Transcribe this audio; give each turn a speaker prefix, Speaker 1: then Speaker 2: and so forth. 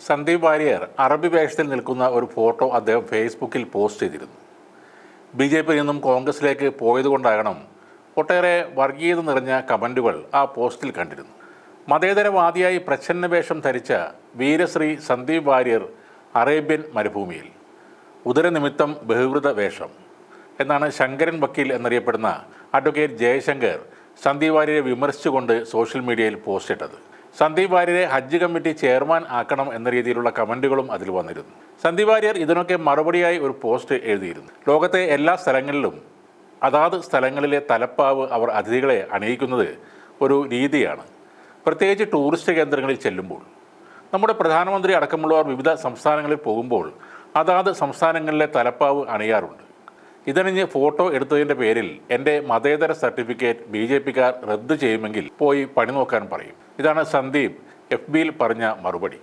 Speaker 1: സന്ദീപ് വാര്യർ അറബി വേഷത്തിൽ നിൽക്കുന്ന ഒരു ഫോട്ടോ അദ്ദേഹം ഫേസ്ബുക്കിൽ പോസ്റ്റ് ചെയ്തിരുന്നു. BJP നിന്നും കോൺഗ്രസിലേക്ക് പോയതുകൊണ്ടാകണം ഒട്ടേറെ വർഗീയത നിറഞ്ഞ കമൻറ്റുകൾ ആ പോസ്റ്റിൽ കണ്ടിരുന്നു. മതേതരവാദിയായി പ്രച്ഛന്ന വേഷം ധരിച്ച വീരശ്രീ സന്ദീപ് വാര്യർ അറേബ്യൻ മരുഭൂമിയിൽ ഉദരനിമിത്തം ബഹുകൃത വേഷം എന്നാണ് ശങ്കരൻ വക്കീൽ എന്നറിയപ്പെടുന്ന അഡ്വക്കേറ്റ് ജയശങ്കർ സന്ദീപ് വാര്യരെ വിമർശിച്ചുകൊണ്ട് സോഷ്യൽ മീഡിയയിൽ പോസ്റ്റ് ഇട്ടത്. സന്ദീപ് വാര്യരെ ഹജ്ജ് കമ്മിറ്റി ചെയർമാൻ ആക്കണം എന്ന രീതിയിലുള്ള കമൻറ്റുകളും അതിൽ വന്നിരുന്നു. സന്ദീപ് വാര്യർ ഇതിനൊക്കെ മറുപടിയായി ഒരു പോസ്റ്റ് എഴുതിയിരുന്നു. ലോകത്തെ എല്ലാ സ്ഥലങ്ങളിലും അതാത് സ്ഥലങ്ങളിലെ തലപ്പാവ് അവർ അതിഥികളെ അണിയിക്കുന്നത് ഒരു രീതിയാണ്. പ്രത്യേകിച്ച് ടൂറിസ്റ്റ് കേന്ദ്രങ്ങളിൽ ചെല്ലുമ്പോൾ നമ്മുടെ പ്രധാനമന്ത്രി അടക്കമുള്ളവർ വിവിധ സംസ്ഥാനങ്ങളിൽ പോകുമ്പോൾ അതാത് സംസ്ഥാനങ്ങളിലെ തലപ്പാവ് അണിയാറുണ്ട്. ഇതണിഞ്ഞ് ഫോട്ടോ എടുത്തതിൻ്റെ പേരിൽ എൻ്റെ മതേതര സർട്ടിഫിക്കറ്റ് BJPക്കാർ റദ്ദ് ചെയ്യുമെങ്കിൽ പോയി പണി നോക്കാൻ പറയും. ഇതാണ് സന്ദീപ് FBയിൽ പറഞ്ഞ മറുപടി.